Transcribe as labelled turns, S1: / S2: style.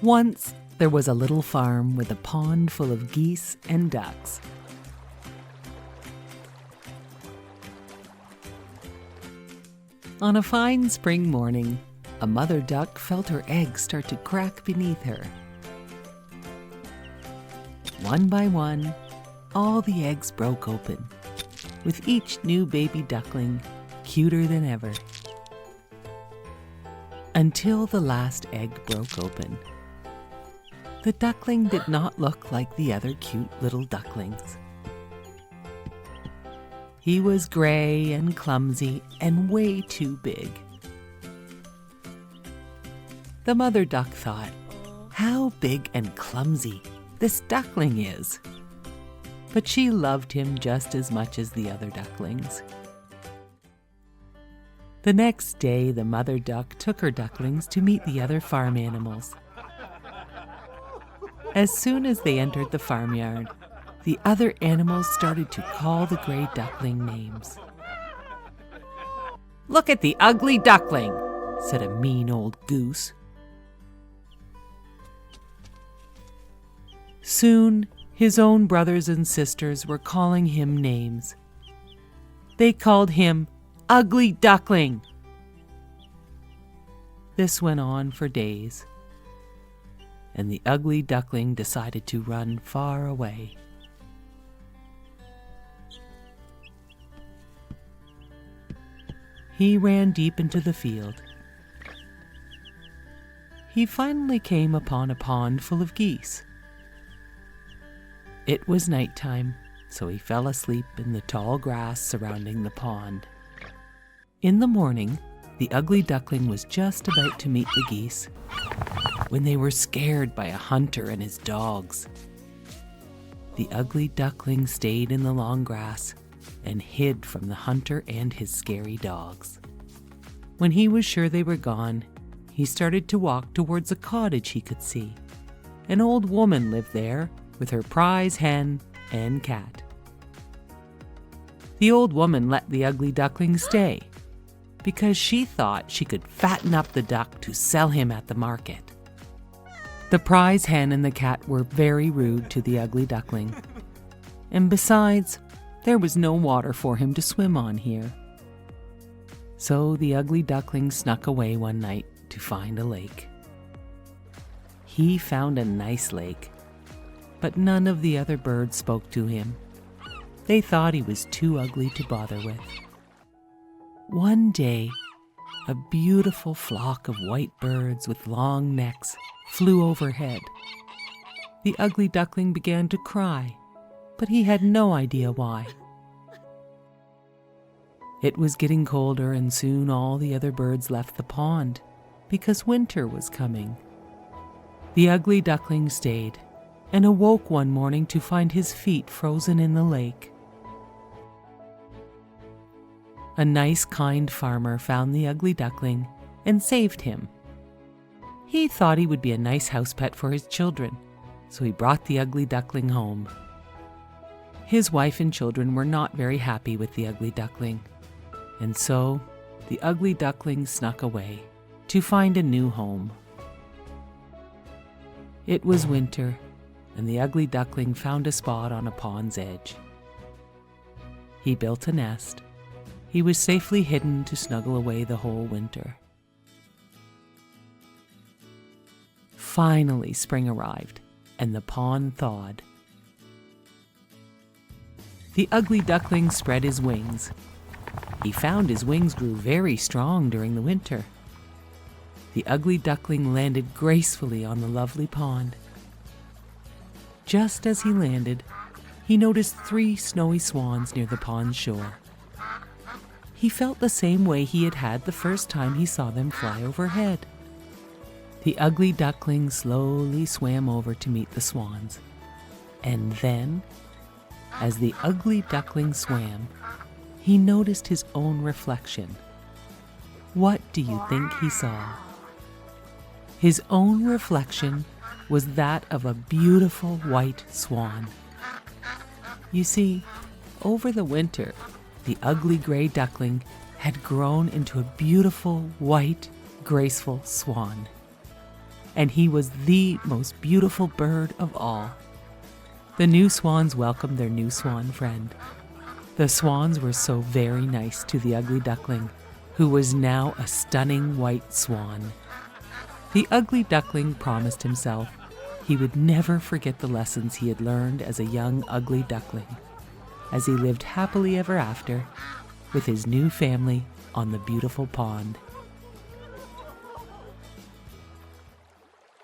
S1: Once there was a little farm with a pond full of geese and ducks. On a fine spring morning, a mother duck felt her eggs start to crack beneath her. One by one, all the eggs broke open, with each new baby duckling cuter than ever. Until the last egg broke open. The duckling did not look like the other cute little ducklings. He was gray and clumsy and way too big. The mother duck thought, "How big and clumsy this duckling is." But she loved him just as much as the other ducklings. The next day, the mother duck took her ducklings to meet the other farm animals. As soon as they entered the farmyard, the other animals started to call the gray duckling names. "Look at the ugly duckling," said a mean old goose. Soon, his own brothers and sisters were calling him names. They called him Ugly Duckling. This went on for days, and the ugly duckling decided to run far away. He ran deep into the field. He finally came upon a pond full of geese. It was nighttime, so he fell asleep in the tall grass surrounding the pond. In the morning, the ugly duckling was just about to meet the geese when they were scared by a hunter and his dogs. The ugly duckling stayed in the long grass and hid from the hunter and his scary dogs. When he was sure they were gone, he started to walk towards a cottage he could see. An old woman lived there with her prize hen and cat. The old woman let the ugly duckling stay because she thought she could fatten up the duck to sell him at the market. The prize hen and the cat were very rude to the ugly duckling. And besides, there was no water for him to swim on here. So the ugly duckling snuck away one night to find a lake. He found a nice lake, but none of the other birds spoke to him. They thought he was too ugly to bother with. One day, a beautiful flock of white birds with long necks flew overhead. The ugly duckling began to cry, but he had no idea why. It was getting colder, and soon all the other birds left the pond because winter was coming. The ugly duckling stayed and awoke one morning to find his feet frozen in the lake. A nice, kind farmer found the ugly duckling and saved him. He thought he would be a nice house pet for his children, so he brought the ugly duckling home. His wife and children were not very happy with the ugly duckling, and so the ugly duckling snuck away to find a new home. It was winter, and the ugly duckling found a spot on a pond's edge. He built a nest. He was safely hidden to snuggle away the whole winter. Finally, spring arrived, and the pond thawed. The ugly duckling spread his wings. He found his wings grew very strong during the winter. The ugly duckling landed gracefully on the lovely pond. Just as he landed, he noticed 3 snowy swans near the pond's shore. He felt the same way he had had the first time he saw them fly overhead. The ugly duckling slowly swam over to meet the swans. And then, as the ugly duckling swam, he noticed his own reflection. What do you think he saw? His own reflection was that of a beautiful white swan. You see, over the winter, the ugly gray duckling had grown into a beautiful, white, graceful swan. and he was the most beautiful bird of all. The new swans welcomed their new swan friend. The swans were so very nice to the ugly duckling, who was now a stunning white swan. The ugly duckling promised himself he would never forget the lessons he had learned as a young ugly duckling, as he lived happily ever after with his new family on the beautiful pond.